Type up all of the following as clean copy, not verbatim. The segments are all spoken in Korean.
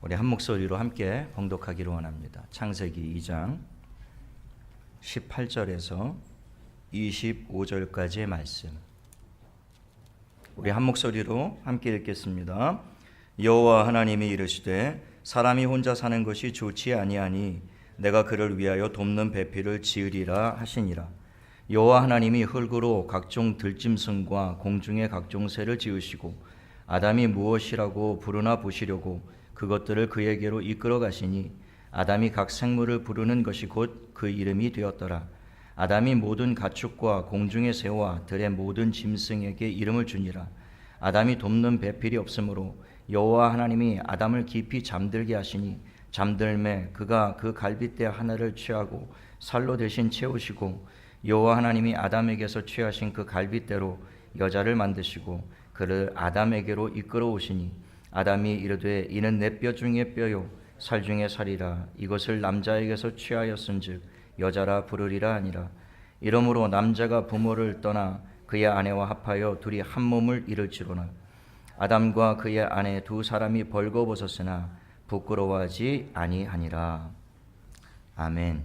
우리 한 목소리로 함께 봉독하기를 원합니다. 창세기 2장 18절에서 25절까지의 말씀. 우리 한 목소리로 함께 읽겠습니다. 여호와 하나님이 이르시되 사람이 혼자 사는 것이 좋지 아니하니 내가 그를 위하여 돕는 배필을 지으리라 하시니라. 여호와 하나님이 흙으로 각종 들짐승과 공중의 각종 새를 지으시고 아담이 무엇이라고 부르나 보시려고 그것들을 그에게로 이끌어 가시니 아담이 각 생물을 부르는 것이 곧 그 이름이 되었더라. 아담이 모든 가축과 공중의 새와 들의 모든 짐승에게 이름을 주니라. 아담이 돕는 배필이 없으므로 여호와 하나님이 아담을 깊이 잠들게 하시니 잠들매 그가 그 갈빗대 하나를 취하고 살로 대신 채우시고 여호와 하나님이 아담에게서 취하신 그 갈빗대로 여자를 만드시고 그를 아담에게로 이끌어 오시니 아담이 이르되 이는 내 뼈 중에 뼈요 살 중에 살이라. 이것을 남자에게서 취하였은즉 여자라 부르리라 하니라. 이러므로 남자가 부모를 떠나 그의 아내와 합하여 둘이 한 몸을 이룰지로나 아담과 그의 아내 두 사람이 벌거벗었으나 부끄러워하지 아니하니라. 아멘.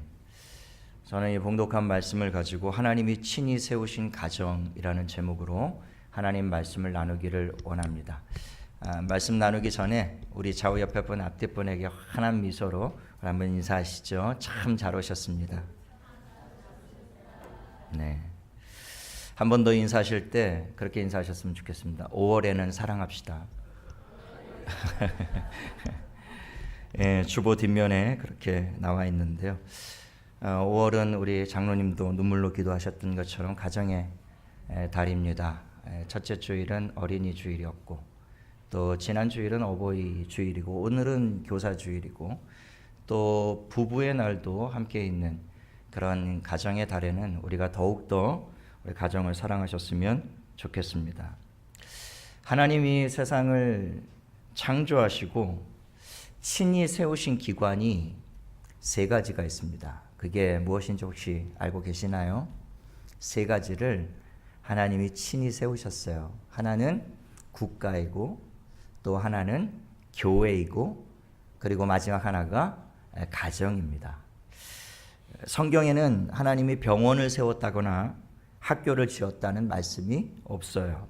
저는 이 봉독한 말씀을 가지고 하나님이 친히 세우신 가정이라는 제목으로 하나님 말씀을 나누기를 원합니다. 말씀 나누기 전에 우리 좌우 옆에 분 앞뒤 분에게 환한 미소로 한번 인사하시죠. 참 잘 오셨습니다. 네. 한 번 더 인사하실 때 그렇게 인사하셨으면 좋겠습니다. 5월에는 사랑합시다. 예, 주보 뒷면에 그렇게 나와 있는데요. 5월은 우리 장로님도 눈물로 기도하셨던 것처럼 가정의 달입니다. 첫째 주일은 어린이 주일이었고 또 지난 주일은 어버이 주일이고 오늘은 교사 주일이고 또 부부의 날도 함께 있는 그런 가정의 달에는 우리가 더욱더 우리 가정을 사랑하셨으면 좋겠습니다. 하나님이 세상을 창조하시고 친히 세우신 기관이 세 가지가 있습니다. 그게 무엇인지 혹시 알고 계시나요? 세 가지를 하나님이 친히 세우셨어요. 하나는 국가이고 또 하나는 교회이고 그리고 마지막 하나가 가정입니다. 성경에는 하나님이 병원을 세웠다거나 학교를 지었다는 말씀이 없어요.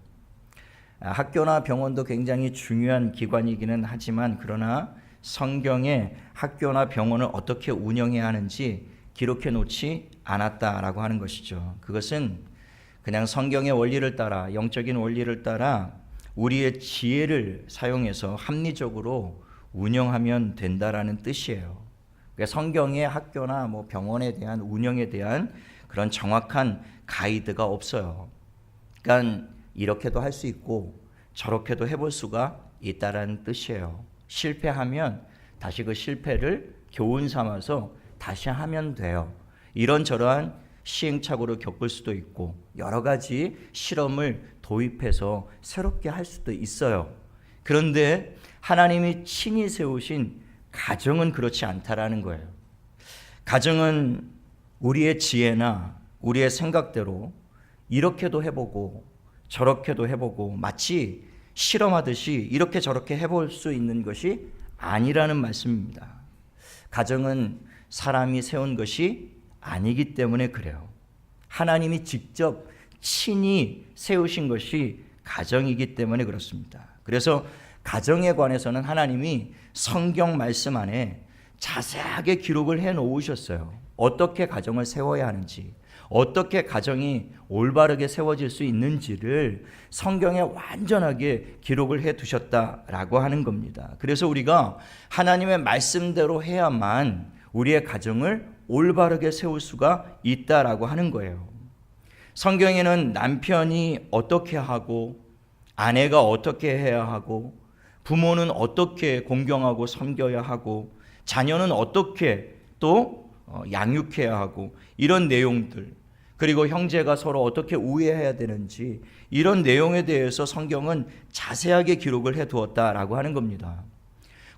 학교나 병원도 굉장히 중요한 기관이기는 하지만 그러나 성경에 학교나 병원을 어떻게 운영해야 하는지 기록해 놓지 않았다라고 하는 것이죠. 그것은 그냥 성경의 원리를 따라 영적인 원리를 따라 우리의 지혜를 사용해서 합리적으로 운영하면 된다라는 뜻이에요. 그러니까 성경에 학교나 뭐 병원에 대한 운영에 대한 그런 정확한 가이드가 없어요. 그러니까 이렇게도 할 수 있고 저렇게도 해볼 수가 있다라는 뜻이에요. 실패하면 다시 그 실패를 교훈 삼아서 다시 하면 돼요. 이런저러한 시행착오를 겪을 수도 있고 여러 가지 실험을 도입해서 새롭게 할 수도 있어요. 그런데 하나님이 친히 세우신 가정은 그렇지 않다라는 거예요. 가정은 우리의 지혜나 우리의 생각대로 이렇게도 해보고 저렇게도 해보고 마치 실험하듯이 이렇게 저렇게 해볼 수 있는 것이 아니라는 말씀입니다. 가정은 사람이 세운 것이 아니기 때문에 그래요. 하나님이 직접 친히 세우신 것이 가정이기 때문에 그렇습니다. 그래서 가정에 관해서는 하나님이 성경 말씀 안에 자세하게 기록을 해 놓으셨어요. 어떻게 가정을 세워야 하는지, 어떻게 가정이 올바르게 세워질 수 있는지를 성경에 완전하게 기록을 해 두셨다라고 하는 겁니다. 그래서 우리가 하나님의 말씀대로 해야만 우리의 가정을 올바르게 세울 수가 있다라고 하는 거예요. 성경에는 남편이 어떻게 하고 아내가 어떻게 해야 하고 부모는 어떻게 공경하고 섬겨야 하고 자녀는 어떻게 또 양육해야 하고 이런 내용들 그리고 형제가 서로 어떻게 우애해야 되는지 이런 내용에 대해서 성경은 자세하게 기록을 해 두었다라고 하는 겁니다.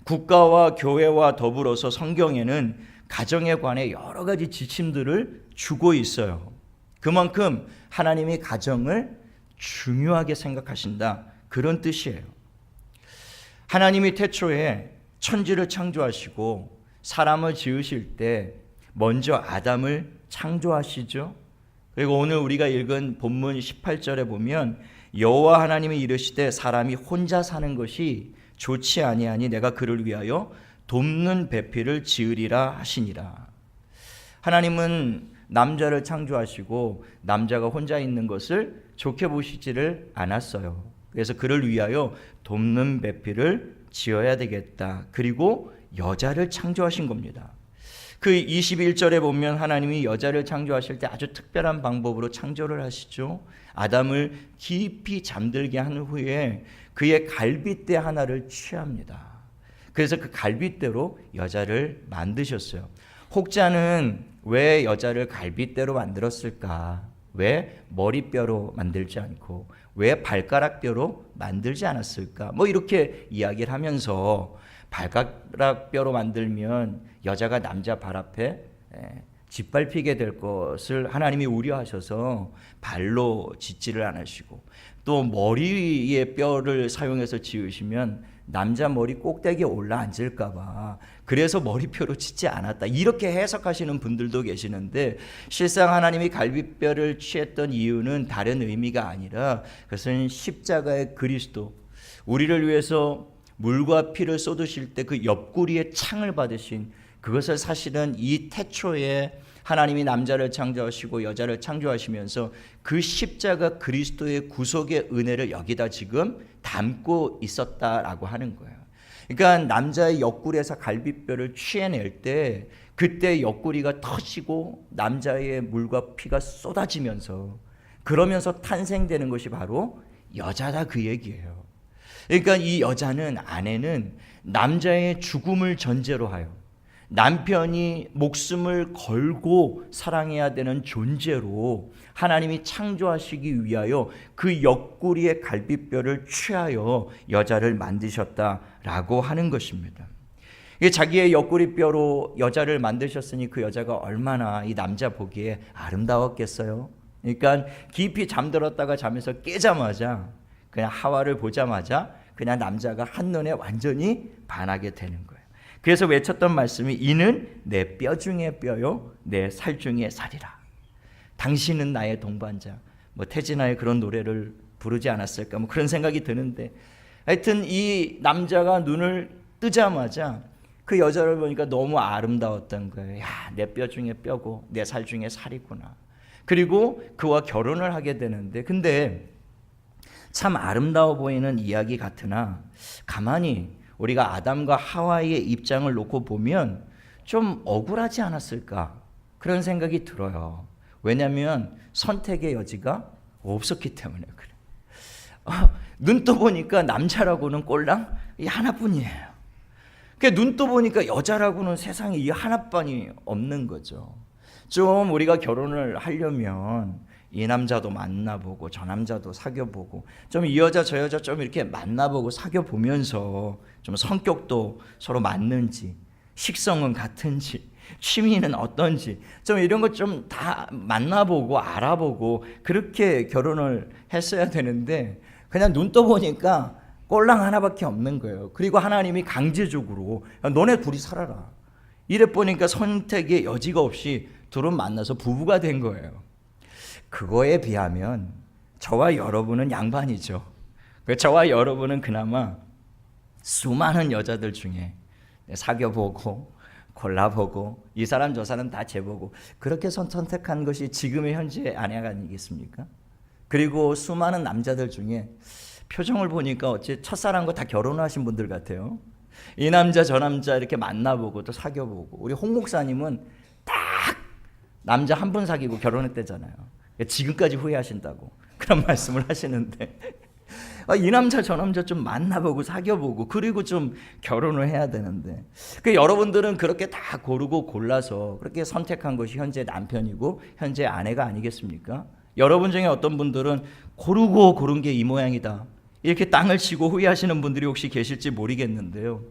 국가와 교회와 더불어서 성경에는 가정에 관해 여러 가지 지침들을 주고 있어요. 그만큼 하나님이 가정을 중요하게 생각하신다 그런 뜻이에요. 하나님이 태초에 천지를 창조하시고 사람을 지으실 때 먼저 아담을 창조하시죠. 그리고 오늘 우리가 읽은 본문 18절에 보면 여호와 하나님이 이르시되 사람이 혼자 사는 것이 좋지 아니하니 내가 그를 위하여 돕는 배필을 지으리라 하시니라. 하나님은 남자를 창조하시고 남자가 혼자 있는 것을 좋게 보시지를 않았어요. 그래서 그를 위하여 돕는 배필을 지어야 되겠다. 그리고 여자를 창조하신 겁니다. 그 21절에 보면 하나님이 여자를 창조하실 때 아주 특별한 방법으로 창조를 하시죠. 아담을 깊이 잠들게 한 후에 그의 갈빗대 하나를 취합니다. 그래서 그 갈빗대로 여자를 만드셨어요. 혹자는 왜 여자를 갈빗대로 만들었을까? 왜 머리뼈로 만들지 않고 왜 발가락뼈로 만들지 않았을까? 뭐 이렇게 이야기를 하면서 발가락뼈로 만들면 여자가 남자 발 앞에 짓밟히게 될 것을 하나님이 우려하셔서 발로 짓지를 않으시고, 또 머리의 뼈를 사용해서 지으시면 남자 머리 꼭대기에 올라앉을까 봐 그래서 머리뼈로 짓지 않았다, 이렇게 해석하시는 분들도 계시는데, 실상 하나님이 갈빗뼈를 취했던 이유는 다른 의미가 아니라 그것은 십자가의 그리스도, 우리를 위해서 물과 피를 쏟으실 때 그 옆구리에 창을 받으신, 그것을 사실은 이 태초에 하나님이 남자를 창조하시고 여자를 창조하시면서 그 십자가 그리스도의 구속의 은혜를 여기다 지금 담고 있었다라고 하는 거예요. 그러니까 남자의 옆구리에서 갈빗뼈를 취해낼 때 그때 옆구리가 터지고 남자의 물과 피가 쏟아지면서, 그러면서 탄생되는 것이 바로 여자다, 그 얘기예요. 그러니까 이 여자는, 아내는 남자의 죽음을 전제로 하여 남편이 목숨을 걸고 사랑해야 되는 존재로 하나님이 창조하시기 위하여 그 옆구리의 갈빗뼈를 취하여 여자를 만드셨다라고 하는 것입니다. 자기의 옆구리뼈로 여자를 만드셨으니 그 여자가 얼마나 이 남자 보기에 아름다웠겠어요. 그러니까 깊이 잠들었다가 잠에서 깨자마자, 그냥 하와를 보자마자 그냥 남자가 한눈에 완전히 반하게 되는 거예요. 그래서 외쳤던 말씀이 이는 내 뼈 중에 뼈요 내 살 중에 살이라. 당신은 나의 동반자. 뭐 태진아의 그런 노래를 부르지 않았을까, 뭐 그런 생각이 드는데, 하여튼 이 남자가 눈을 뜨자마자 그 여자를 보니까 너무 아름다웠던 거예요. 야, 내 뼈 중에 뼈고 내 살 중에 살이구나. 그리고 그와 결혼을 하게 되는데, 근데 참 아름다워 보이는 이야기 같으나 가만히 우리가 아담과 하와의 입장을 놓고 보면 좀 억울하지 않았을까, 그런 생각이 들어요. 왜냐하면 선택의 여지가 없었기 때문에 그래. 눈 떠보니까 남자라고는 꼴랑 이 하나뿐이에요. 눈 떠보니까 여자라고는 세상에 이 하나뿐이 없는 거죠. 좀 우리가 결혼을 하려면 이 남자도 만나보고 저 남자도 사귀어보고, 좀 이 여자 저 여자 좀 이렇게 만나보고 사귀어보면서 좀 성격도 서로 맞는지, 식성은 같은지, 취미는 어떤지, 좀 이런 것 좀 다 만나보고 알아보고 그렇게 결혼을 했어야 되는데, 그냥 눈 떠보니까 꼴랑 하나밖에 없는 거예요. 그리고 하나님이 강제적으로 너네 둘이 살아라, 이래 보니까 선택의 여지가 없이 둘은 만나서 부부가 된 거예요. 그거에 비하면 저와 여러분은 양반이죠. 저와 여러분은 그나마 수많은 여자들 중에 사귀어보고 골라보고 이 사람 저 사람 다 재보고 그렇게 선택한 것이 지금의 현재 아내가 아니겠습니까? 그리고 수많은 남자들 중에 표정을 보니까 어째 첫사랑과 다 결혼하신 분들 같아요. 이 남자 저 남자 이렇게 만나보고 또 사귀어보고, 우리 홍 목사님은 딱 남자 한 분 사귀고 결혼했대잖아요. 지금까지 후회하신다고 그런 말씀을 하시는데, 이 남자 저 남자 좀 만나보고 사귀어보고 그리고 좀 결혼을 해야 되는데, 여러분들은 그렇게 다 고르고 골라서 그렇게 선택한 것이 현재 남편이고 현재 아내가 아니겠습니까? 여러분 중에 어떤 분들은 고르고 고른 게 이 모양이다, 이렇게 땅을 치고 후회하시는 분들이 혹시 계실지 모르겠는데요.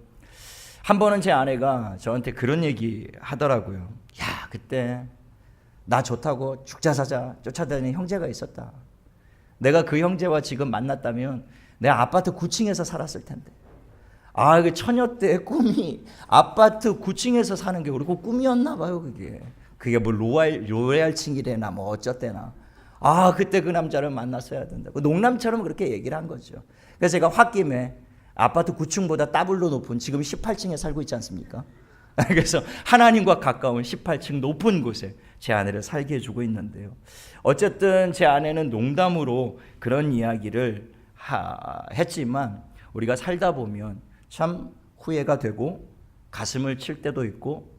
한 번은 제 아내가 저한테 그런 얘기 하더라고요. 야, 그때 나 좋다고 죽자 사자 쫓아다니는 형제가 있었다. 내가 그 형제와 지금 만났다면 내 아파트 9층에서 살았을 텐데. 그 처녀 때 꿈이 아파트 9층에서 사는 게 그리고 꿈이었나 봐요. 그게 뭐 로얄층이래나 뭐 어쩌대나. 그때 그 남자를 만났어야 된다고 농담처럼 그렇게 얘기를 한 거죠. 그래서 제가 홧김에 아파트 9층보다 더블로 높은 지금 18층에 살고 있지 않습니까? 그래서 하나님과 가까운 18층 높은 곳에 제 아내를 살게 해주고 있는데요. 어쨌든 제 아내는 농담으로 그런 이야기를 했지만 우리가 살다 보면 참 후회가 되고 가슴을 칠 때도 있고,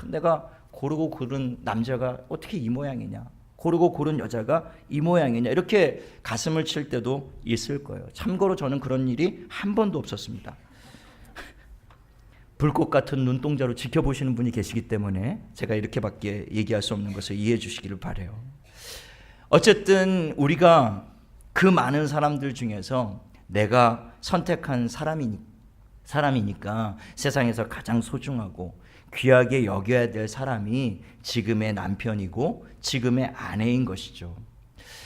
내가 고르고 고른 남자가 어떻게 이 모양이냐, 고르고 고른 여자가 이 모양이냐, 이렇게 가슴을 칠 때도 있을 거예요. 참고로 저는 그런 일이 한 번도 없었습니다. 불꽃 같은 눈동자로 지켜보시는 분이 계시기 때문에 제가 이렇게밖에 얘기할 수 없는 것을 이해해 주시기를 바라요. 어쨌든 우리가 그 많은 사람들 중에서 내가 선택한 사람이니까 세상에서 가장 소중하고 귀하게 여겨야 될 사람이 지금의 남편이고 지금의 아내인 것이죠.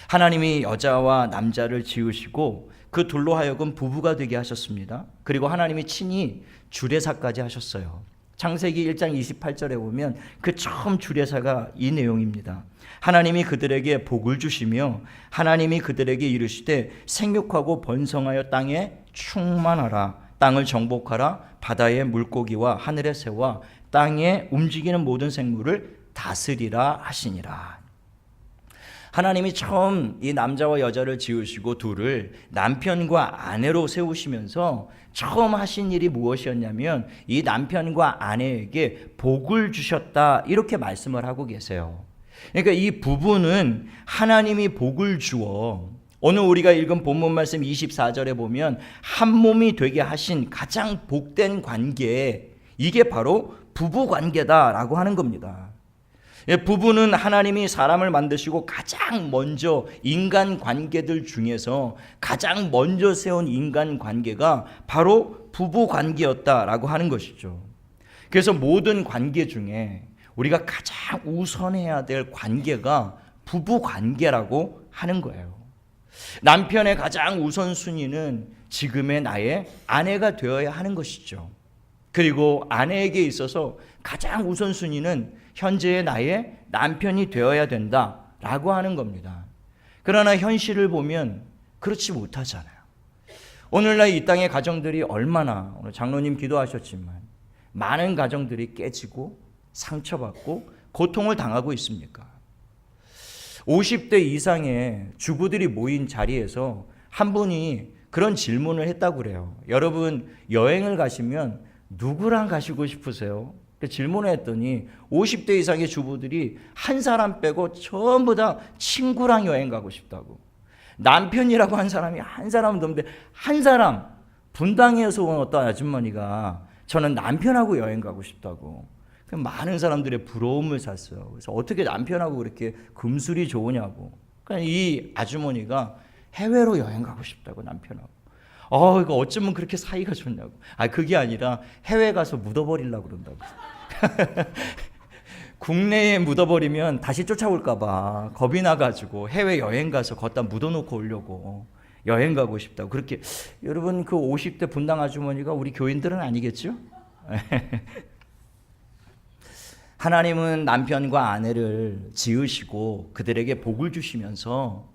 하나님이 여자와 남자를 지으시고 그 둘로 하여금 부부가 되게 하셨습니다. 그리고 하나님이 친히 주례사까지 하셨어요. 창세기 1장 28절에 보면 그 처음 주례사가 이 내용입니다. 하나님이 그들에게 복을 주시며 하나님이 그들에게 이르시되 생육하고 번성하여 땅에 충만하라, 땅을 정복하라, 바다의 물고기와 하늘의 새와 땅에 움직이는 모든 생물을 다스리라 하시니라. 하나님이 처음 이 남자와 여자를 지으시고 둘을 남편과 아내로 세우시면서 처음 하신 일이 무엇이었냐면 이 남편과 아내에게 복을 주셨다, 이렇게 말씀을 하고 계세요. 그러니까 이 부부는 하나님이 복을 주어 오늘 우리가 읽은 본문 말씀 24절에 보면 한 몸이 되게 하신 가장 복된 관계, 이게 바로 부부 관계다라고 하는 겁니다. 부부는 하나님이 사람을 만드시고 가장 먼저 인간 관계들 중에서 가장 먼저 세운 인간 관계가 바로 부부 관계였다라고 하는 것이죠. 그래서 모든 관계 중에 우리가 가장 우선해야 될 관계가 부부 관계라고 하는 거예요. 남편의 가장 우선순위는 지금의 나의 아내가 되어야 하는 것이죠. 그리고 아내에게 있어서 가장 우선순위는 현재의 나의 남편이 되어야 된다라고 하는 겁니다. 그러나 현실을 보면 그렇지 못하잖아요. 오늘날 이 땅의 가정들이 얼마나, 오늘 장로님 기도하셨지만 많은 가정들이 깨지고 상처받고 고통을 당하고 있습니까? 50대 이상의 주부들이 모인 자리에서 한 분이 그런 질문을 했다고 그래요. 여러분, 여행을 가시면 누구랑 가시고 싶으세요? 질문을 했더니 50대 이상의 주부들이 한 사람 빼고 전부 다 친구랑 여행 가고 싶다고. 남편이라고 한 사람이 한 사람도 없는데, 한 사람, 분당에서 온 어떤 아주머니가 저는 남편하고 여행 가고 싶다고. 많은 사람들의 부러움을 샀어요. 그래서 어떻게 남편하고 그렇게 금술이 좋으냐고. 그러니까 이 아주머니가 해외로 여행 가고 싶다고, 남편하고. 이거 어쩌면 그렇게 사이가 좋냐고. 그게 아니라 해외 가서 묻어버리려고 그런다고. 국내에 묻어버리면 다시 쫓아올까 봐 겁이 나가지고 해외 여행 가서 걷다 묻어놓고 오려고 여행 가고 싶다고. 그렇게. 여러분, 그 50대 분당 아주머니가 우리 교인들은 아니겠죠? 하나님은 남편과 아내를 지으시고 그들에게 복을 주시면서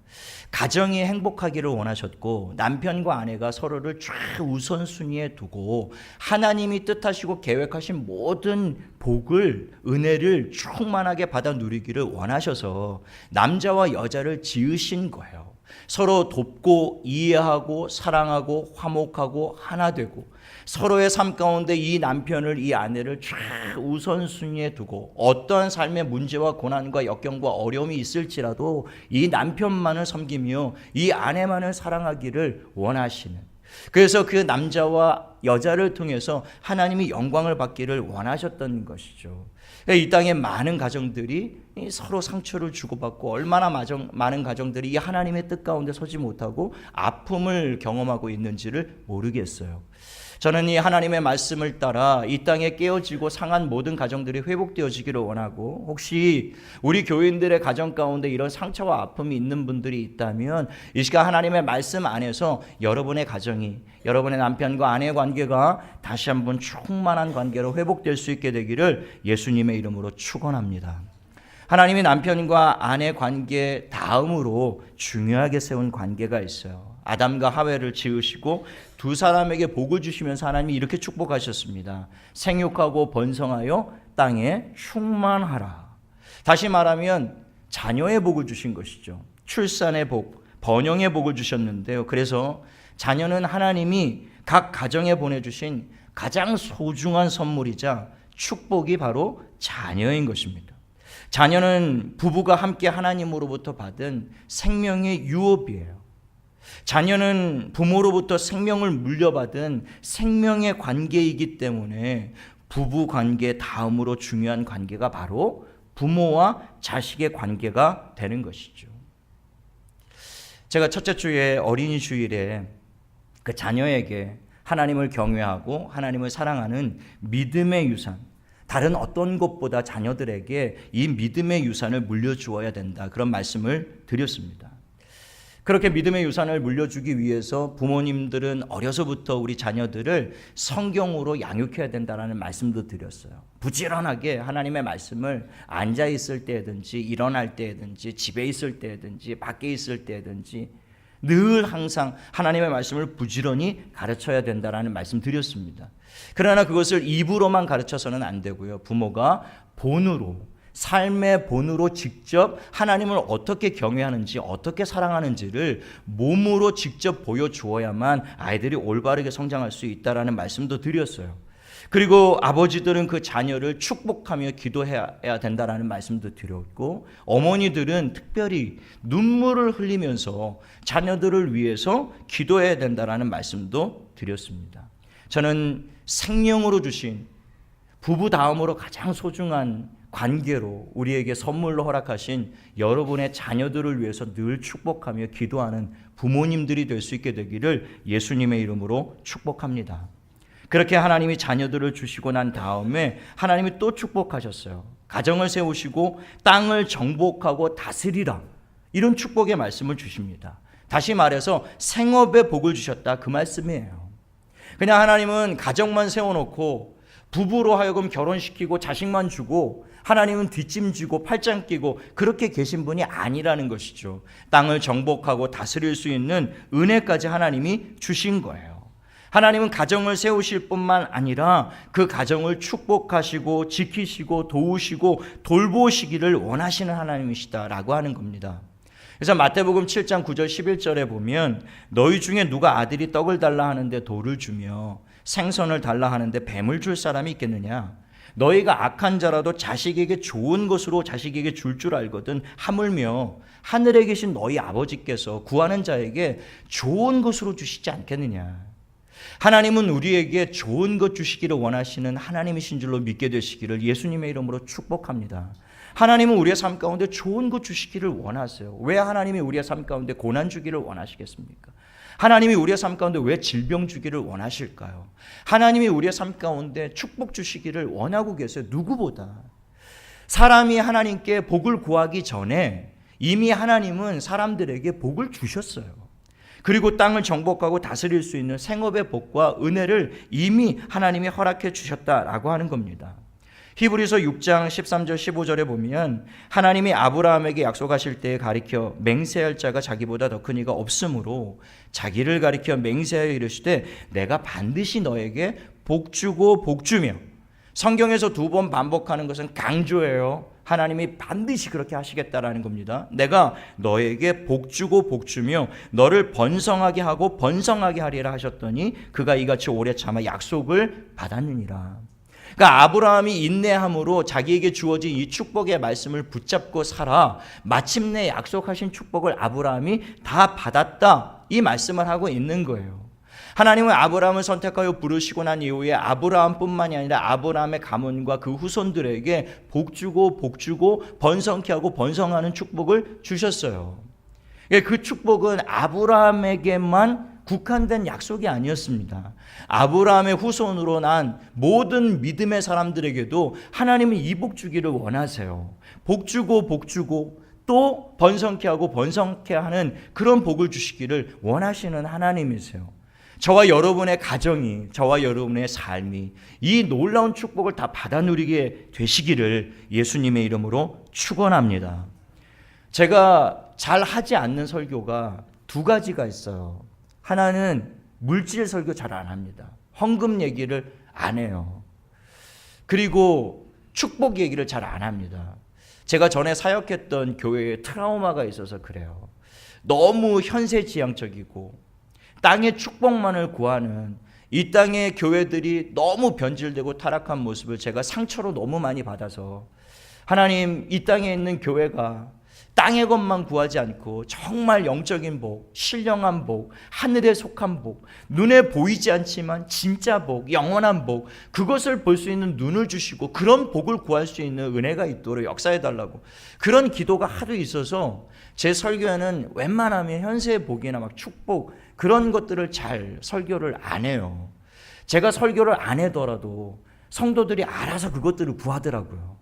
가정이 행복하기를 원하셨고, 남편과 아내가 서로를 최우선순위에 두고 하나님이 뜻하시고 계획하신 모든 복을, 은혜를 충만하게 받아 누리기를 원하셔서 남자와 여자를 지으신 거예요. 서로 돕고 이해하고 사랑하고 화목하고 하나 되고, 서로의 삶 가운데 이 남편을, 이 아내를 최우선순위에 두고 어떠한 삶의 문제와 고난과 역경과 어려움이 있을지라도 이 남편만을 섬기며 이 아내만을 사랑하기를 원하시는, 그래서 그 남자와 여자를 통해서 하나님이 영광을 받기를 원하셨던 것이죠. 이 땅의 많은 가정들이 서로 상처를 주고받고, 얼마나 많은 가정들이 이 하나님의 뜻 가운데 서지 못하고 아픔을 경험하고 있는지를 모르겠어요. 저는 이 하나님의 말씀을 따라 이 땅에 깨어지고 상한 모든 가정들이 회복되어지기를 원하고, 혹시 우리 교인들의 가정 가운데 이런 상처와 아픔이 있는 분들이 있다면 이 시간 하나님의 말씀 안에서 여러분의 가정이, 여러분의 남편과 아내 관계 관계가 다시 한번 충만한 관계로 회복될 수 있게 되기를 예수님의 이름으로 축원합니다. 하나님이 남편과 아내 관계 다음으로 중요하게 세운 관계가 있어요. 아담과 하와를 지으시고 두 사람에게 복을 주시면서 하나님이 이렇게 축복하셨습니다. 생육하고 번성하여 땅에 충만하라. 다시 말하면 자녀의 복을 주신 것이죠. 출산의 복, 번영의 복을 주셨는데요. 그래서 자녀는 하나님이 각 가정에 보내주신 가장 소중한 선물이자 축복이 바로 자녀인 것입니다. 자녀는 부부가 함께 하나님으로부터 받은 생명의 유업이에요. 자녀는 부모로부터 생명을 물려받은 생명의 관계이기 때문에 부부 관계 다음으로 중요한 관계가 바로 부모와 자식의 관계가 되는 것이죠. 제가 첫째 주에 어린이 주일에 그 자녀에게 하나님을 경외하고 하나님을 사랑하는 믿음의 유산, 다른 어떤 것보다 자녀들에게 이 믿음의 유산을 물려주어야 된다, 그런 말씀을 드렸습니다. 그렇게 믿음의 유산을 물려주기 위해서 부모님들은 어려서부터 우리 자녀들을 성경으로 양육해야 된다는 말씀도 드렸어요. 부지런하게 하나님의 말씀을 앉아 있을 때든지 일어날 때든지 집에 있을 때든지 밖에 있을 때든지 늘 항상 하나님의 말씀을 부지런히 가르쳐야 된다는 말씀 드렸습니다. 그러나 그것을 입으로만 가르쳐서는 안 되고요. 부모가 본으로, 삶의 본으로 직접 하나님을 어떻게 경외하는지, 어떻게 사랑하는지를 몸으로 직접 보여주어야만 아이들이 올바르게 성장할 수 있다는 말씀도 드렸어요. 그리고 아버지들은 그 자녀를 축복하며 기도해야 된다는 말씀도 드렸고, 어머니들은 특별히 눈물을 흘리면서 자녀들을 위해서 기도해야 된다는 말씀도 드렸습니다. 저는 생명으로 주신 부부 다음으로 가장 소중한 관계로 우리에게 선물로 허락하신 여러분의 자녀들을 위해서 늘 축복하며 기도하는 부모님들이 될 수 있게 되기를 예수님의 이름으로 축복합니다. 그렇게 하나님이 자녀들을 주시고 난 다음에 하나님이 또 축복하셨어요. 가정을 세우시고 땅을 정복하고 다스리라, 이런 축복의 말씀을 주십니다. 다시 말해서 생업의 복을 주셨다, 그 말씀이에요. 그냥 하나님은 가정만 세워놓고 부부로 하여금 결혼시키고 자식만 주고 하나님은 뒷짐지고 팔짱 끼고 그렇게 계신 분이 아니라는 것이죠. 땅을 정복하고 다스릴 수 있는 은혜까지 하나님이 주신 거예요. 하나님은 가정을 세우실 뿐만 아니라 그 가정을 축복하시고 지키시고 도우시고 돌보시기를 원하시는 하나님이시다라고 하는 겁니다. 그래서 마태복음 7장 9절 11절에 보면 너희 중에 누가 아들이 떡을 달라 하는데 돌을 주며 생선을 달라 하는데 뱀을 줄 사람이 있겠느냐? 너희가 악한 자라도 자식에게 좋은 것으로 자식에게 줄 줄 알거든 하물며 하늘에 계신 너희 아버지께서 구하는 자에게 좋은 것으로 주시지 않겠느냐? 하나님은 우리에게 좋은 것 주시기를 원하시는 하나님이신 줄로 믿게 되시기를 예수님의 이름으로 축복합니다. 하나님은 우리의 삶 가운데 좋은 것 주시기를 원하세요. 왜 하나님이 우리의 삶 가운데 고난 주기를 원하시겠습니까? 하나님이 우리의 삶 가운데 왜 질병 주기를 원하실까요? 하나님이 우리의 삶 가운데 축복 주시기를 원하고 계세요. 누구보다. 사람이 하나님께 복을 구하기 전에 이미 하나님은 사람들에게 복을 주셨어요. 그리고 땅을 정복하고 다스릴 수 있는 생업의 복과 은혜를 이미 하나님이 허락해 주셨다라고 하는 겁니다. 히브리서 6장 13절 15절에 보면 하나님이 아브라함에게 약속하실 때에 가리켜 맹세할 자가 자기보다 더 큰 이가 없으므로 자기를 가리켜 맹세하여 이르시되 내가 반드시 너에게 복주고 복주며, 성경에서 2번 반복하는 것은 강조예요. 하나님이 반드시 그렇게 하시겠다라는 겁니다. 내가 너에게 복주고 복주며 너를 번성하게 하고 번성하게 하리라 하셨더니 그가 이같이 오래 참아 약속을 받았느니라. 그러니까 아브라함이 인내함으로 자기에게 주어진 이 축복의 말씀을 붙잡고 살아 마침내 약속하신 축복을 아브라함이 다 받았다, 이 말씀을 하고 있는 거예요. 하나님은 아브라함을 선택하여 부르시고 난 이후에 아브라함뿐만이 아니라 아브라함의 가문과 그 후손들에게 복주고 복주고 번성케 하고 번성하는 축복을 주셨어요. 그 축복은 아브라함에게만 국한된 약속이 아니었습니다. 아브라함의 후손으로 난 모든 믿음의 사람들에게도 하나님은 이 복 주기를 원하세요. 복 주고 복 주고 또 번성케 하고 번성케 하는 그런 복을 주시기를 원하시는 하나님이세요. 저와 여러분의 가정이, 저와 여러분의 삶이 이 놀라운 축복을 다 받아 누리게 되시기를 예수님의 이름으로 축원합니다. 제가 잘 하지 않는 설교가 두 가지가 있어요. 하나는 물질 설교 잘 안 합니다. 헌금 얘기를 안 해요. 그리고 축복 얘기를 잘 안 합니다. 제가 전에 사역했던 교회에 트라우마가 있어서 그래요. 너무 현세지향적이고 땅의 축복만을 구하는 이 땅의 교회들이 너무 변질되고 타락한 모습을 제가 상처로 너무 많이 받아서, 하나님, 이 땅에 있는 교회가 땅의 것만 구하지 않고 정말 영적인 복, 신령한 복, 하늘에 속한 복, 눈에 보이지 않지만 진짜 복, 영원한 복, 그것을 볼 수 있는 눈을 주시고 그런 복을 구할 수 있는 은혜가 있도록 역사해달라고, 그런 기도가 하도 있어서 제 설교에는 웬만하면 현세의 복이나 막 축복 그런 것들을 잘 설교를 안 해요. 제가 설교를 안 하더라도 성도들이 알아서 그것들을 구하더라고요.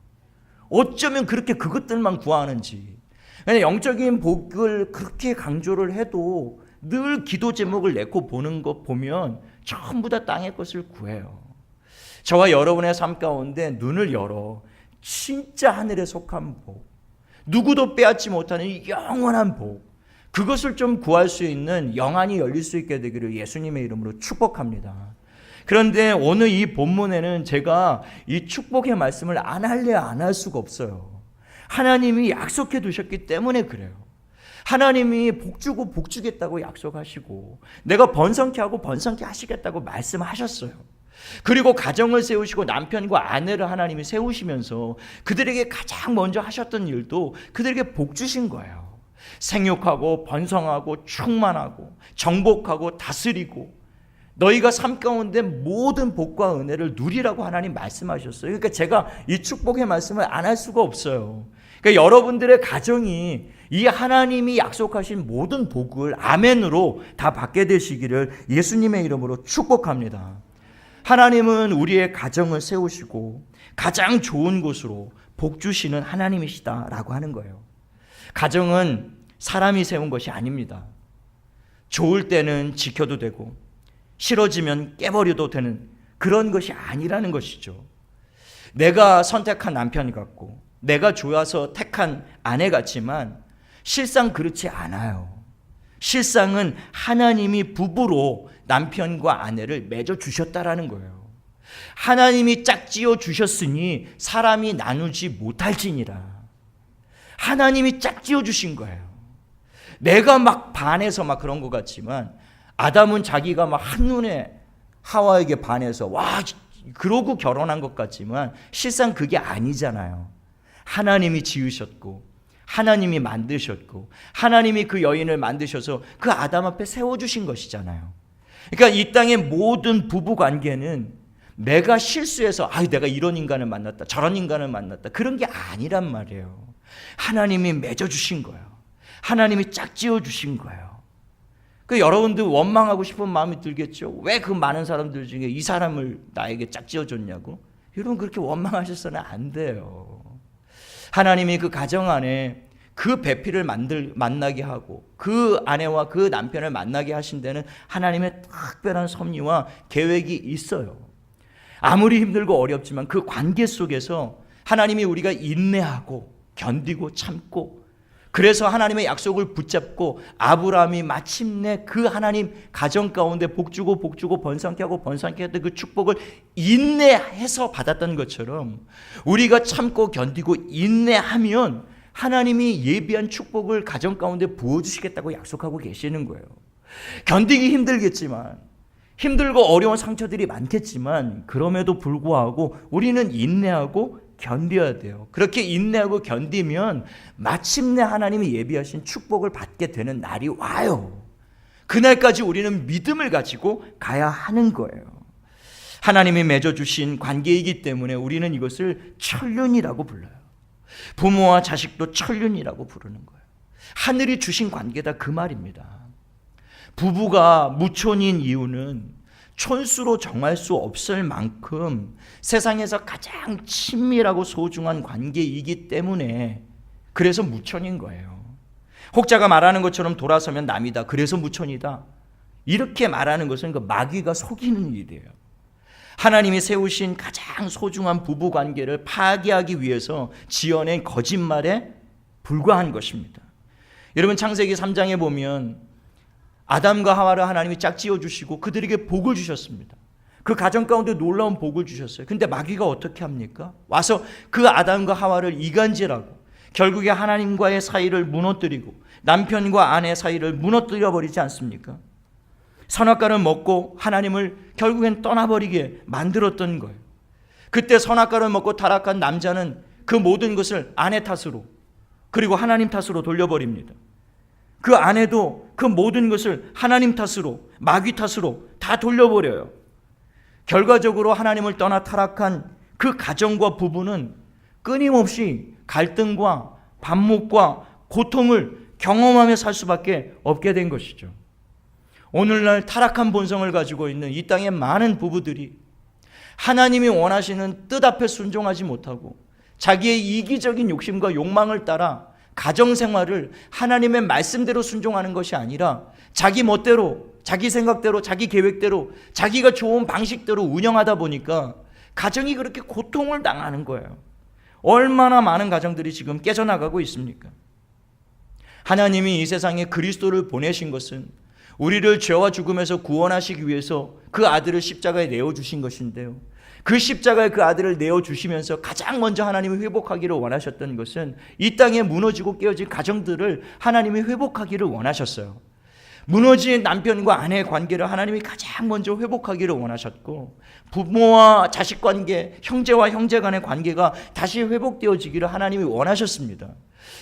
어쩌면 그렇게 그것들만 구하는지. 영적인 복을 그렇게 강조를 해도 늘 기도 제목을 내고 보는 것 보면 전부 다 땅의 것을 구해요. 저와 여러분의 삶 가운데 눈을 열어 진짜 하늘에 속한 복, 누구도 빼앗지 못하는 영원한 복, 그것을 좀 구할 수 있는 영안이 열릴 수 있게 되기를 예수님의 이름으로 축복합니다. 그런데 오늘 이 본문에는 제가 이 축복의 말씀을 안 할래 안 할 수가 없어요. 하나님이 약속해 두셨기 때문에 그래요. 하나님이 복 주고 복 주겠다고 약속하시고 내가 번성케 하고 번성케 하시겠다고 말씀하셨어요. 그리고 가정을 세우시고 남편과 아내를 하나님이 세우시면서 그들에게 가장 먼저 하셨던 일도 그들에게 복 주신 거예요. 생육하고 번성하고 충만하고 정복하고 다스리고 너희가 삶 가운데 모든 복과 은혜를 누리라고 하나님 말씀하셨어요. 그러니까 제가 이 축복의 말씀을 안 할 수가 없어요. 그러니까 여러분들의 가정이 이 하나님이 약속하신 모든 복을 아멘으로 다 받게 되시기를 예수님의 이름으로 축복합니다. 하나님은 우리의 가정을 세우시고 가장 좋은 곳으로 복 주시는 하나님이시다라고 하는 거예요. 가정은 사람이 세운 것이 아닙니다. 좋을 때는 지켜도 되고 싫어지면 깨버려도 되는 그런 것이 아니라는 것이죠. 내가 선택한 남편 같고 내가 좋아서 택한 아내 같지만 실상 그렇지 않아요. 실상은 하나님이 부부로 남편과 아내를 맺어 주셨다라는 거예요. 하나님이 짝지어 주셨으니 사람이 나누지 못할지니라. 하나님이 짝지어 주신 거예요. 내가 막 반해서 막 그런 것 같지만 아담은 자기가 막 한눈에 하와에게 반해서 와 그러고 결혼한 것 같지만 실상 그게 아니잖아요. 하나님이 지으셨고 하나님이 만드셨고 하나님이 그 여인을 만드셔서 그 아담 앞에 세워주신 것이잖아요. 그러니까 이 땅의 모든 부부 관계는 내가 실수해서 내가 이런 인간을 만났다 저런 인간을 만났다 그런 게 아니란 말이에요. 하나님이 맺어주신 거예요. 하나님이 짝지어 주신 거예요. 그 여러분들 원망하고 싶은 마음이 들겠죠. 왜 그 많은 사람들 중에 이 사람을 나에게 짝지어 줬냐고. 여러분 그렇게 원망하셔서는 안 돼요. 하나님이 그 가정 안에 그 배필을 만나게 하고 그 아내와 그 남편을 만나게 하신 데는 하나님의 특별한 섭리와 계획이 있어요. 아무리 힘들고 어렵지만 그 관계 속에서 하나님이 우리가 인내하고 견디고 참고 그래서 하나님의 약속을 붙잡고 아브라함이 마침내 그 하나님 가정 가운데 복주고 번성케 하고 번성케 했던 그 축복을 인내해서 받았던 것처럼 우리가 참고 견디고 인내하면 하나님이 예비한 축복을 가정 가운데 부어주시겠다고 약속하고 계시는 거예요. 견디기 힘들겠지만 힘들고 어려운 상처들이 많겠지만 그럼에도 불구하고 우리는 인내하고 견뎌야 돼요. 그렇게 인내하고 견디면 마침내 하나님이 예비하신 축복을 받게 되는 날이 와요. 그날까지 우리는 믿음을 가지고 가야 하는 거예요. 하나님이 맺어주신 관계이기 때문에 우리는 이것을 천륜이라고 불러요. 부모와 자식도 천륜이라고 부르는 거예요. 하늘이 주신 관계다 그 말입니다. 부부가 무촌인 이유는 촌수로 정할 수 없을 만큼 세상에서 가장 친밀하고 소중한 관계이기 때문에 그래서 무촌인 거예요. 혹자가 말하는 것처럼 돌아서면 남이다. 그래서 무촌이다. 이렇게 말하는 것은 그 마귀가 속이는 일이에요. 하나님이 세우신 가장 소중한 부부 관계를 파괴하기 위해서 지어낸 거짓말에 불과한 것입니다. 여러분, 창세기 3장에 보면 아담과 하와를 하나님이 짝지어 주시고 그들에게 복을 주셨습니다. 그 가정 가운데 놀라운 복을 주셨어요. 근데 마귀가 어떻게 합니까? 와서 그 아담과 하와를 이간질하고 결국에 하나님과의 사이를 무너뜨리고 남편과 아내 사이를 무너뜨려 버리지 않습니까? 선악과를 먹고 하나님을 결국엔 떠나버리게 만들었던 거예요. 그때 선악과를 먹고 타락한 남자는 그 모든 것을 아내 탓으로 그리고 하나님 탓으로 돌려버립니다. 그 아내도 그 모든 것을 하나님 탓으로 마귀 탓으로 다 돌려버려요. 결과적으로 하나님을 떠나 타락한 그 가정과 부부는 끊임없이 갈등과 반목과 고통을 경험하며 살 수밖에 없게 된 것이죠. 오늘날 타락한 본성을 가지고 있는 이 땅의 많은 부부들이 하나님이 원하시는 뜻 앞에 순종하지 못하고 자기의 이기적인 욕심과 욕망을 따라 가정생활을 하나님의 말씀대로 순종하는 것이 아니라 자기 멋대로, 자기 생각대로, 자기 계획대로, 자기가 좋은 방식대로 운영하다 보니까 가정이 그렇게 고통을 당하는 거예요. 얼마나 많은 가정들이 지금 깨져나가고 있습니까? 하나님이 이 세상에 그리스도를 보내신 것은 우리를 죄와 죽음에서 구원하시기 위해서 그 아들을 십자가에 내어주신 것인데요, 그 십자가에 그 아들을 내어주시면서 가장 먼저 하나님이 회복하기를 원하셨던 것은 이 땅에 무너지고 깨어진 가정들을 하나님이 회복하기를 원하셨어요. 무너진 남편과 아내의 관계를 하나님이 가장 먼저 회복하기를 원하셨고, 부모와 자식 관계, 형제와 형제 간의 관계가 다시 회복되어지기를 하나님이 원하셨습니다.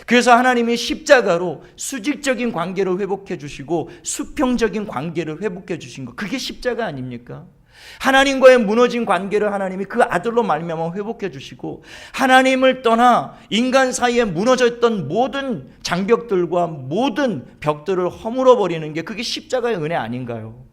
그래서 하나님이 십자가로 수직적인 관계를 회복해 주시고 수평적인 관계를 회복해 주신 것, 그게 십자가 아닙니까? 하나님과의 무너진 관계를 하나님이 그 아들로 말미암아 회복해 주시고, 하나님을 떠나 인간 사이에 무너졌던 모든 장벽들과 모든 벽들을 허물어 버리는 게 그게 십자가의 은혜 아닌가요?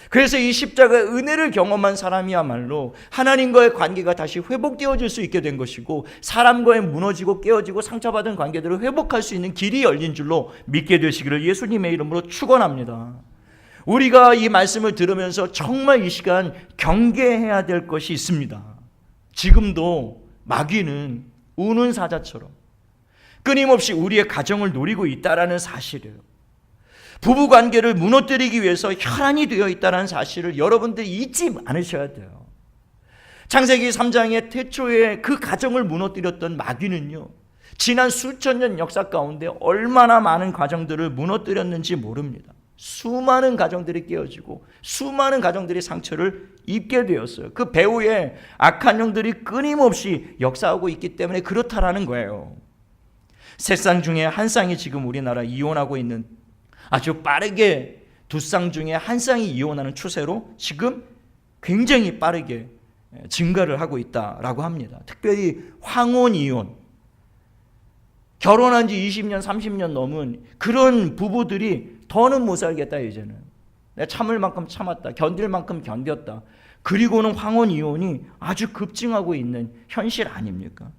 그래서 이 십자가의 은혜를 경험한 사람이야말로 하나님과의 관계가 다시 회복되어질 수 있게 된 것이고, 사람과의 무너지고 깨어지고 상처받은 관계들을 회복할 수 있는 길이 열린 줄로 믿게 되시기를 예수님의 이름으로 축원합니다. 우리가 이 말씀을 들으면서 정말 이 시간 경계해야 될 것이 있습니다. 지금도 마귀는 우는 사자처럼 끊임없이 우리의 가정을 노리고 있다는 사실이에요. 부부관계를 무너뜨리기 위해서 혈안이 되어 있다는 사실을 여러분들이 잊지 않으셔야 돼요. 창세기 3장의 태초에 그 가정을 무너뜨렸던 마귀는요, 지난 수천 년 역사 가운데 얼마나 많은 가정들을 무너뜨렸는지 모릅니다. 수많은 가정들이 깨어지고 수많은 가정들이 상처를 입게 되었어요. 그 배후에 악한 영들이 끊임없이 역사하고 있기 때문에 그렇다라는 거예요. 세 쌍 중에 한 쌍이 지금 우리나라 이혼하고 있는, 아주 빠르게 두 쌍 중에 한 쌍이 이혼하는 추세로 지금 굉장히 빠르게 증가를 하고 있다라고 합니다. 특별히 황혼 이혼, 결혼한 지 20년, 30년 넘은 그런 부부들이 더는 못 살겠다, 이제는. 내가 참을 만큼 참았다, 견딜 만큼 견뎠다. 그리고는 황혼 이혼이 아주 급증하고 있는 현실 아닙니까?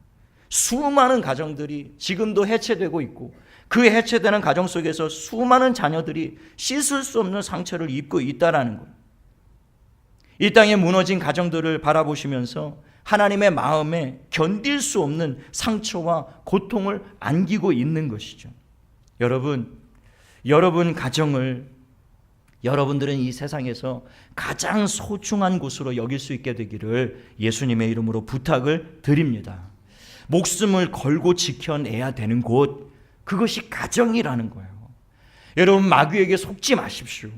수많은 가정들이 지금도 해체되고 있고, 그 해체되는 가정 속에서 수많은 자녀들이 씻을 수 없는 상처를 입고 있다라는 거예요. 이 땅에 무너진 가정들을 바라보시면서 하나님의 마음에 견딜 수 없는 상처와 고통을 안기고 있는 것이죠. 여러분 가정을 여러분들은 이 세상에서 가장 소중한 곳으로 여길 수 있게 되기를 예수님의 이름으로 부탁을 드립니다. 목숨을 걸고 지켜내야 되는 곳, 그것이 가정이라는 거예요. 여러분, 마귀에게 속지 마십시오.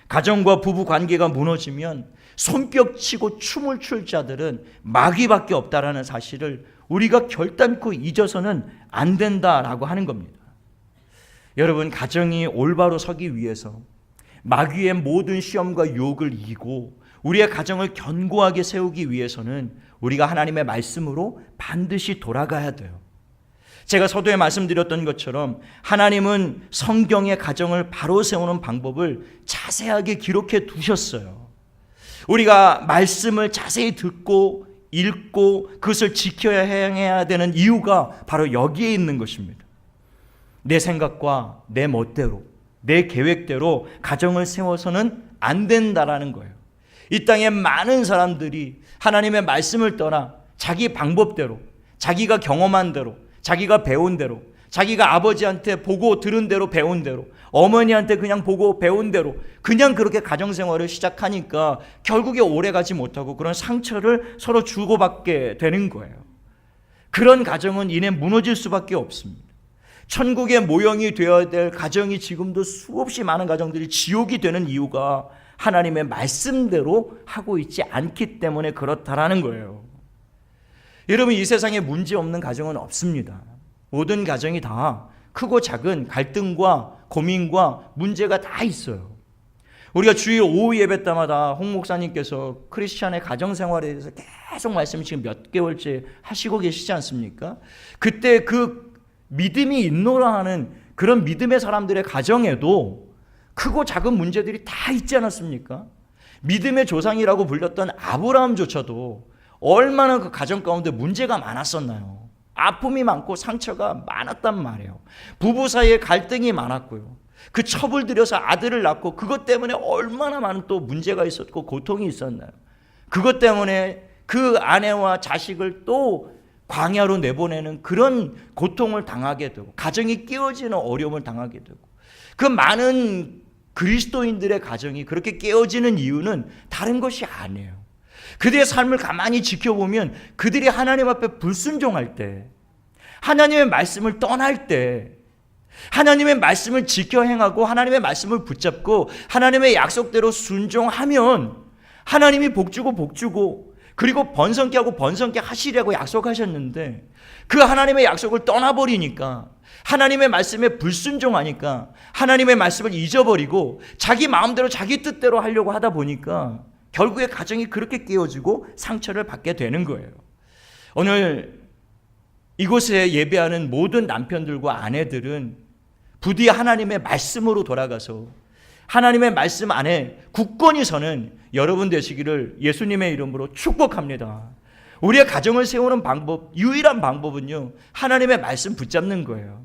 가정과 부부 관계가 무너지면 손뼉치고 춤을 출 자들은 마귀밖에 없다라는 사실을 우리가 결단코 잊어서는 안 된다라고 하는 겁니다. 여러분, 가정이 올바로 서기 위해서 마귀의 모든 시험과 유혹을 이기고 우리의 가정을 견고하게 세우기 위해서는 우리가 하나님의 말씀으로 반드시 돌아가야 돼요. 제가 서두에 말씀드렸던 것처럼 하나님은 성경의 가정을 바로 세우는 방법을 자세하게 기록해 두셨어요. 우리가 말씀을 자세히 듣고 읽고 그것을 지켜야 행해야 되는 이유가 바로 여기에 있는 것입니다. 내 생각과 내 멋대로, 내 계획대로 가정을 세워서는 안 된다라는 거예요. 이 땅에 많은 사람들이 하나님의 말씀을 떠나 자기 방법대로, 자기가 경험한 대로, 자기가 배운 대로, 자기가 아버지한테 보고 들은 대로 배운 대로, 어머니한테 그냥 보고 배운 대로 그냥 그렇게 가정생활을 시작하니까 결국에 오래가지 못하고 그런 상처를 서로 주고받게 되는 거예요. 그런 가정은 이내 무너질 수밖에 없습니다. 천국의 모형이 되어야 될 가정이 지금도 수없이 많은 가정들이 지옥이 되는 이유가 하나님의 말씀대로 하고 있지 않기 때문에 그렇다라는 거예요. 여러분, 이 세상에 문제 없는 가정은 없습니다. 모든 가정이 다 크고 작은 갈등과 고민과 문제가 다 있어요. 우리가 주일 오후 예배 때마다 홍 목사님께서 크리스찬의 가정생활에 대해서 계속 말씀을 지금 몇 개월째 하시고 계시지 않습니까? 그때 그 믿음이 있노라 하는 그런 믿음의 사람들의 가정에도 크고 작은 문제들이 다 있지 않았습니까? 믿음의 조상이라고 불렸던 아브라함조차도 얼마나 그 가정 가운데 문제가 많았었나요? 아픔이 많고 상처가 많았단 말이에요. 부부 사이에 갈등이 많았고요. 그 첩을 들여서 아들을 낳고 그것 때문에 얼마나 많은 또 문제가 있었고 고통이 있었나요? 그것 때문에 그 아내와 자식을 또 광야로 내보내는 그런 고통을 당하게 되고 가정이 깨어지는 어려움을 당하게 되고 그 많은 그리스도인들의 가정이 그렇게 깨어지는 이유는 다른 것이 아니에요. 그들의 삶을 가만히 지켜보면 그들이 하나님 앞에 불순종할 때, 하나님의 말씀을 떠날 때, 하나님의 말씀을 지켜 행하고 하나님의 말씀을 붙잡고 하나님의 약속대로 순종하면 하나님이 복주고 그리고 번성케 하고 번성케 하시려고 약속하셨는데 그 하나님의 약속을 떠나버리니까, 하나님의 말씀에 불순종하니까 하나님의 말씀을 잊어버리고 자기 마음대로 자기 뜻대로 하려고 하다 보니까 결국에 가정이 그렇게 깨어지고 상처를 받게 되는 거예요. 오늘 이곳에 예배하는 모든 남편들과 아내들은 부디 하나님의 말씀으로 돌아가서 하나님의 말씀 안에 굳건히 서는 여러분 되시기를 예수님의 이름으로 축복합니다. 우리의 가정을 세우는 방법, 유일한 방법은요, 하나님의 말씀 붙잡는 거예요.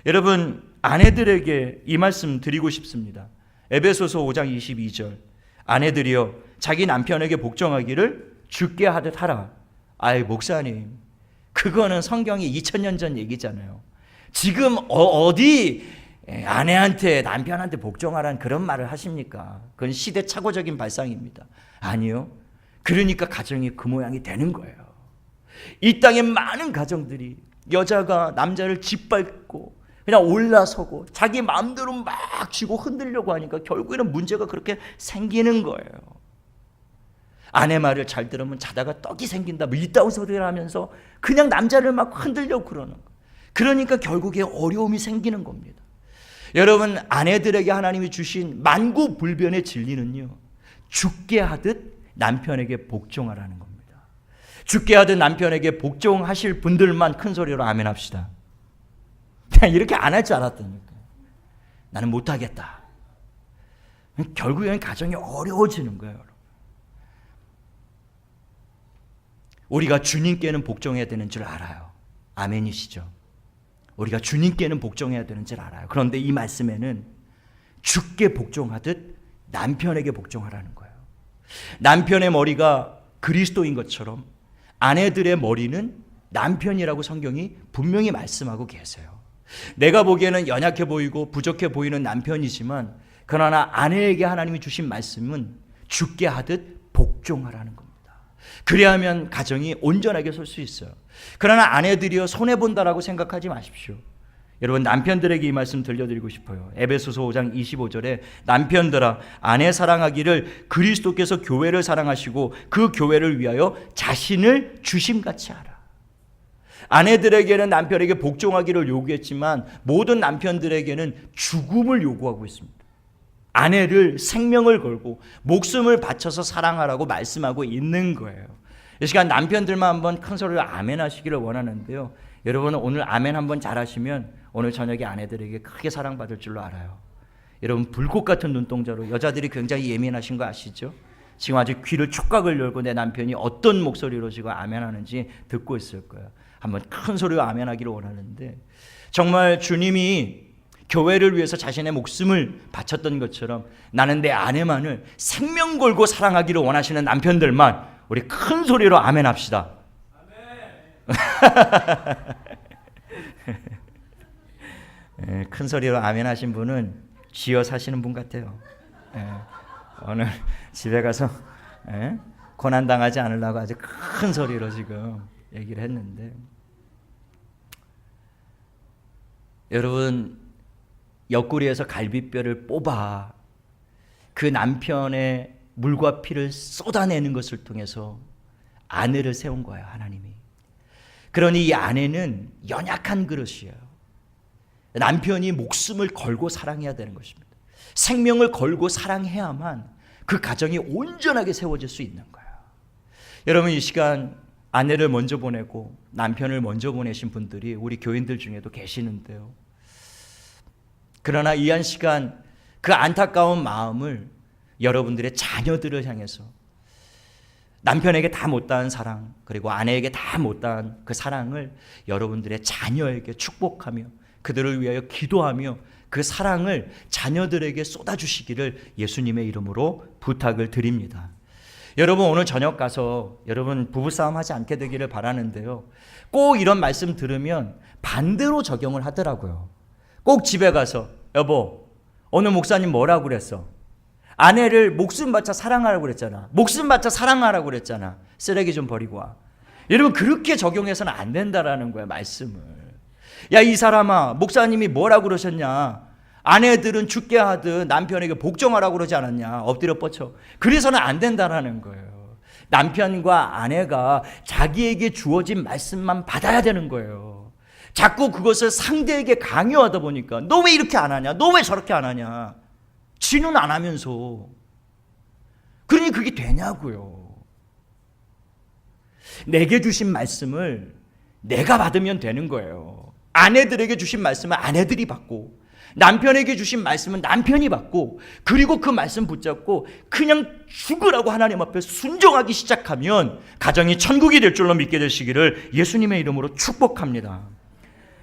여러분, 아내들에게 이 말씀 드리고 싶습니다. 에베소서 5장 22절, 아내들이여 자기 남편에게 복종하기를 주께 하듯 하라. 아이, 목사님, 그거는 성경이 2000년 전 얘기잖아요. 지금 어디 아내한테 남편한테 복종하라는 그런 말을 하십니까? 그건 시대착오적인 발상입니다. 아니요. 그러니까 가정이 그 모양이 되는 거예요. 이 땅에 많은 가정들이 여자가 남자를 짓밟고 그냥 올라서고 자기 마음대로 막 쥐고 흔들려고 하니까 결국에는 문제가 그렇게 생기는 거예요. 아내 말을 잘 들으면 자다가 떡이 생긴다, 뭐 이따위 소리를 하면서 그냥 남자를 막 흔들려고 그러는 거예요. 그러니까 결국에 어려움이 생기는 겁니다. 여러분, 아내들에게 하나님이 주신 만구불변의 진리는요, 죽게 하듯 남편에게 복종하라는 겁니다. 죽게 하듯 남편에게 복종하실 분들만 큰 소리로 아멘 합시다. 그냥 이렇게 안 할 줄 알았다니까. 나는 못하겠다. 결국에는 가정이 어려워지는 거예요. 여러분. 우리가 주님께는 복종해야 되는 줄 알아요. 아멘이시죠? 우리가 주님께는 복종해야 되는 줄 알아요. 그런데 이 말씀에는 주께 복종하듯 남편에게 복종하라는 거예요. 남편의 머리가 그리스도인 것처럼 아내들의 머리는 남편이라고 성경이 분명히 말씀하고 계세요. 내가 보기에는 연약해 보이고 부족해 보이는 남편이지만 그러나 아내에게 하나님이 주신 말씀은 주께 하듯 복종하라는 겁니다. 그래야 하면 가정이 온전하게 설 수 있어요. 그러나 아내들이여 손해본다라고 생각하지 마십시오. 여러분, 남편들에게 이 말씀 들려드리고 싶어요. 에베소서 5장 25절에 남편들아 아내 사랑하기를 그리스도께서 교회를 사랑하시고 그 교회를 위하여 자신을 주심같이 하라. 아내들에게는 남편에게 복종하기를 요구했지만 모든 남편들에게는 죽음을 요구하고 있습니다. 아내를 생명을 걸고 목숨을 바쳐서 사랑하라고 말씀하고 있는 거예요. 이 시간 남편들만 한번 큰 소리로 아멘 하시기를 원하는데요. 여러분, 오늘 아멘 한번 잘하시면 오늘 저녁에 아내들에게 크게 사랑받을 줄로 알아요. 여러분, 불꽃 같은 눈동자로 여자들이 굉장히 예민하신 거 아시죠? 지금 아주 귀를 촉각을 열고 내 남편이 어떤 목소리로 지금 아멘 하는지 듣고 있을 거예요. 한번 큰 소리로 아멘 하기를 원하는데, 정말 주님이 교회를 위해서 자신의 목숨을 바쳤던 것처럼 나는 내 아내만을 생명 걸고 사랑하기를 원하시는 남편들만 우리 큰 소리로 아멘 합시다. 큰 소리로 아멘 하신 분은 쥐어 사시는 분 같아요. 오늘 집에 가서 고난당하지 않으려고 아주 큰 소리로 지금 얘기를 했는데, 여러분, 옆구리에서 갈비뼈를 뽑아 그 남편의 물과 피를 쏟아내는 것을 통해서 아내를 세운 거예요, 하나님이. 그러니 이 아내는 연약한 그릇이에요. 남편이 목숨을 걸고 사랑해야 되는 것입니다. 생명을 걸고 사랑해야만 그 가정이 온전하게 세워질 수 있는 거예요. 여러분, 이 시간 아내를 먼저 보내고 남편을 먼저 보내신 분들이 우리 교인들 중에도 계시는데요. 그러나 이 한 시간 그 안타까운 마음을 여러분들의 자녀들을 향해서 남편에게 다 못다한 사랑, 그리고 아내에게 다 못다한 그 사랑을 여러분들의 자녀에게 축복하며 그들을 위하여 기도하며 그 사랑을 자녀들에게 쏟아주시기를 예수님의 이름으로 부탁을 드립니다. 여러분, 오늘 저녁 가서 여러분 부부싸움 하지 않게 되기를 바라는데요, 꼭 이런 말씀 들으면 반대로 적용을 하더라고요. 꼭 집에 가서 여보, 오늘 목사님 뭐라고 그랬어? 아내를 목숨 바쳐 사랑하라고 그랬잖아. 목숨 바쳐 사랑하라고 그랬잖아. 쓰레기 좀 버리고 와. 여러분, 그렇게 적용해서는 안 된다라는 거야, 말씀을. 야, 이 사람아, 목사님이 뭐라고 그러셨냐? 아내들은 죽게 하듯 남편에게 복종하라고 그러지 않았냐? 엎드려 뻗쳐. 그래서는 안 된다라는 거예요. 남편과 아내가 자기에게 주어진 말씀만 받아야 되는 거예요. 자꾸 그것을 상대에게 강요하다 보니까 너 왜 이렇게 안 하냐? 너 왜 저렇게 안 하냐? 지는 안 하면서. 그러니 그게 되냐고요. 내게 주신 말씀을 내가 받으면 되는 거예요. 아내들에게 주신 말씀은 아내들이 받고, 남편에게 주신 말씀은 남편이 받고, 그리고 그 말씀 붙잡고 그냥 죽으라고 하나님 앞에 순종하기 시작하면 가정이 천국이 될 줄로 믿게 되시기를 예수님의 이름으로 축복합니다.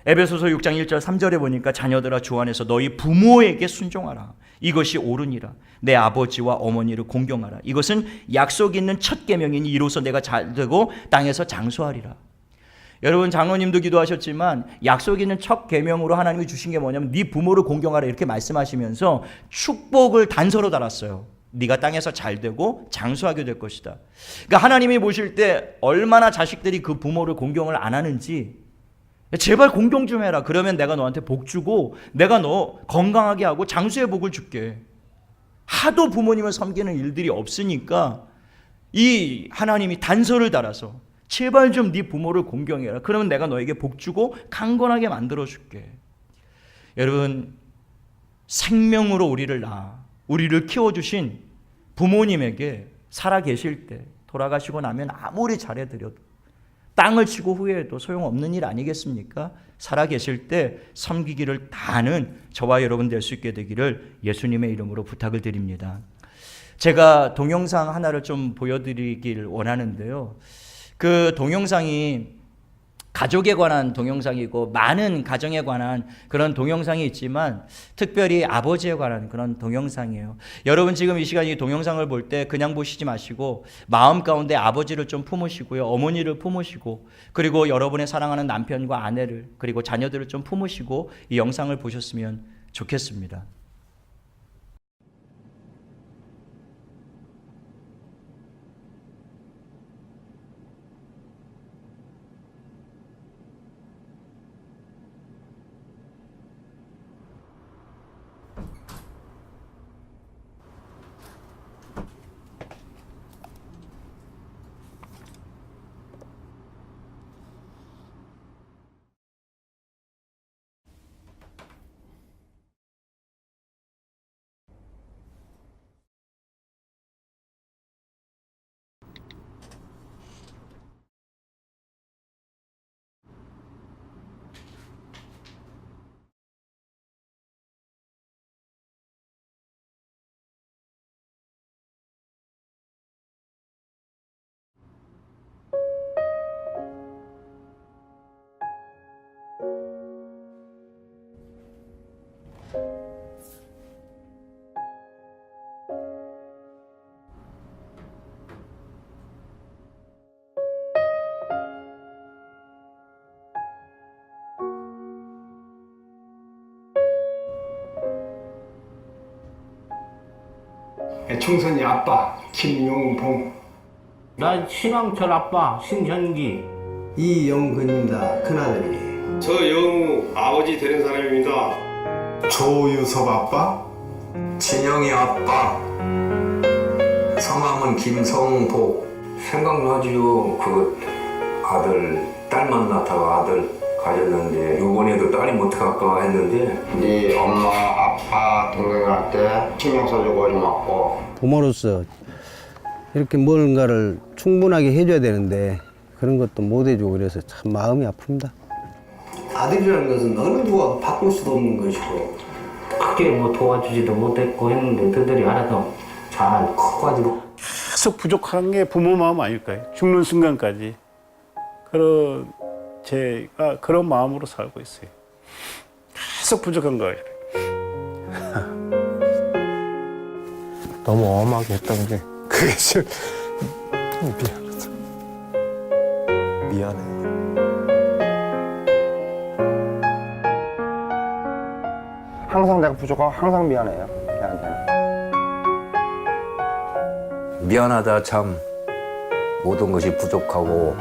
에베소서 6장 1절 3절에 보니까 자녀들아, 주 안에서 너희 부모에게 순종하라. 이것이 옳으니라. 내 아버지와 어머니를 공경하라. 이것은 약속 있는 첫 계명이니 이로써 내가 잘되고 땅에서 장수하리라. 여러분, 장로님도 기도하셨지만 약속 있는 첫 계명으로 하나님이 주신 게 뭐냐면 네 부모를 공경하라 이렇게 말씀하시면서 축복을 단서로 달았어요. 네가 땅에서 잘되고 장수하게 될 것이다. 그러니까 하나님이 보실 때 얼마나 자식들이 그 부모를 공경을 안 하는지, 제발 공경 좀 해라. 그러면 내가 너한테 복 주고 내가 너 건강하게 하고 장수의 복을 줄게. 하도 부모님을 섬기는 일들이 없으니까 이 하나님이 단서를 달아서 제발 좀 네 부모를 공경해라. 그러면 내가 너에게 복 주고 강건하게 만들어 줄게. 여러분, 생명으로 우리를 낳아 우리를 키워주신 부모님에게 살아 계실 때, 돌아가시고 나면 아무리 잘해드려도 땅을 치고 후회해도 소용없는 일 아니겠습니까? 살아 계실 때 섬기기를 다하는 저와 여러분 될 수 있게 되기를 예수님의 이름으로 부탁을 드립니다. 제가 동영상 하나를 좀 보여드리길 원하는데요. 그 동영상이 가족에 관한 동영상이고 많은 가정에 관한 그런 동영상이 있지만 특별히 아버지에 관한 그런 동영상이에요. 여러분, 지금 이 시간 이 동영상을 볼 때 그냥 보시지 마시고 마음 가운데 아버지를 좀 품으시고요, 어머니를 품으시고, 그리고 여러분의 사랑하는 남편과 아내를, 그리고 자녀들을 좀 품으시고 이 영상을 보셨으면 좋겠습니다. 총선이 아빠 김용봉. 나 신왕철 아빠 신현기. 이영근입니다. 큰아들이. 저 영우 아버지 되는 사람입니다. 조유섭 아빠. 진영이 아빠. 성함은 김성복. 생각나지요. 그 아들, 딸만 낳다가 아들 가졌는데 이번에도 딸이 못 갈까 했는데 네 엄마, 아빠, 동생한테 신경 써주고 고맙고. 부모로서 이렇게 뭔가를 충분하게 해줘야 되는데 그런 것도 못 해주고 그래서 참 마음이 아픕니다. 아들이라는 것은 어느 누가 바꿀 수도 없는 것이고. 크게 뭐 도와주지도 못했고 했는데 그들이 알아서 잘 커가지고. 계속 부족한 게 부모 마음 아닐까요? 죽는 순간까지. 그런 제가 그런 마음으로 살고 있어요. 계속 부족한 거예요. 너무 엄하게 했던 게 그게 좀 미안해요. 항상 내가 부족하고 항상 미안해요. 걔한테는. 미안하다 참 모든 것이 부족하고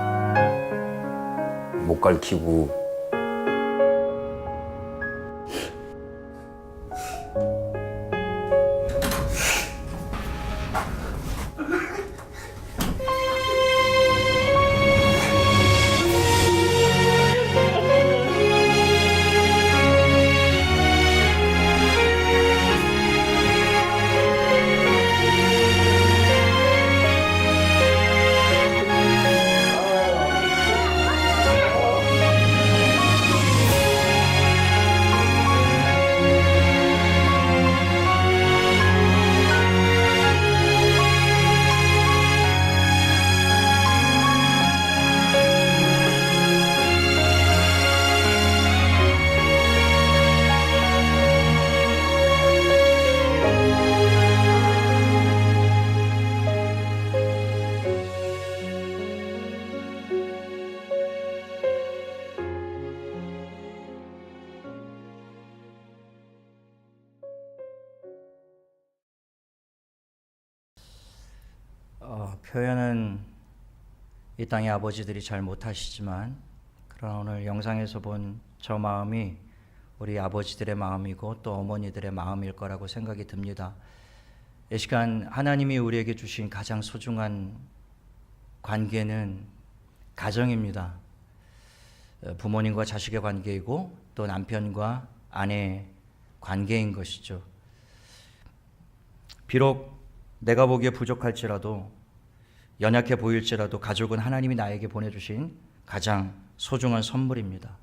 못 가르치고 표현은 이 땅의 아버지들이 잘 못하시지만 그러나 오늘 영상에서 본 저 마음이 우리 아버지들의 마음이고 또 어머니들의 마음일 거라고 생각이 듭니다. 이 시간 하나님이 우리에게 주신 가장 소중한 관계는 가정입니다. 부모님과 자식의 관계이고 또 남편과 아내의 관계인 것이죠. 비록 내가 보기에 부족할지라도 연약해 보일지라도 가족은 하나님이 나에게 보내주신 가장 소중한 선물입니다.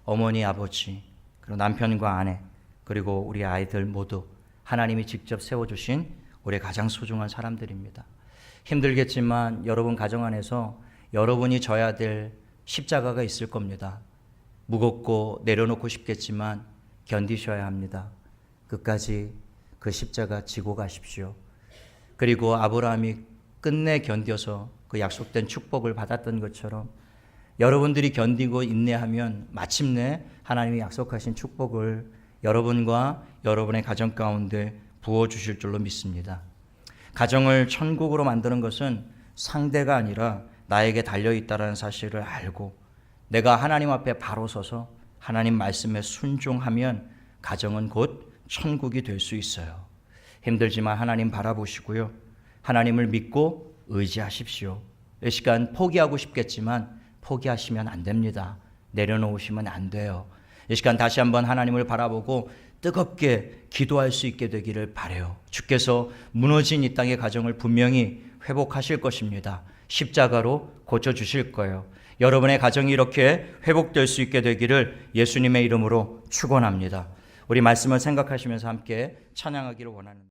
어머니, 아버지, 그리고 남편과 아내, 그리고 우리 아이들 모두 하나님이 직접 세워주신 우리의 가장 소중한 사람들입니다. 힘들겠지만 여러분 가정 안에서 여러분이 져야 될 십자가가 있을 겁니다. 무겁고 내려놓고 싶겠지만 견디셔야 합니다. 끝까지 그 십자가 지고 가십시오. 그리고 아브라함이 끝내 견뎌서 그 약속된 축복을 받았던 것처럼 여러분들이 견디고 인내하면 마침내 하나님이 약속하신 축복을 여러분과 여러분의 가정 가운데 부어주실 줄로 믿습니다. 가정을 천국으로 만드는 것은 상대가 아니라 나에게 달려있다는 사실을 알고 내가 하나님 앞에 바로 서서 하나님 말씀에 순종하면 가정은 곧 천국이 될 수 있어요. 힘들지만 하나님 바라보시고요. 하나님을 믿고 의지하십시오. 이 시간 포기하고 싶겠지만 포기하시면 안 됩니다. 내려놓으시면 안 돼요. 이 시간 다시 한번 하나님을 바라보고 뜨겁게 기도할 수 있게 되기를 바라요. 주께서 무너진 이 땅의 가정을 분명히 회복하실 것입니다. 십자가로 고쳐주실 거예요. 여러분의 가정이 이렇게 회복될 수 있게 되기를 예수님의 이름으로 축원합니다. 우리 말씀을 생각하시면서 함께 찬양하기를 원합니다.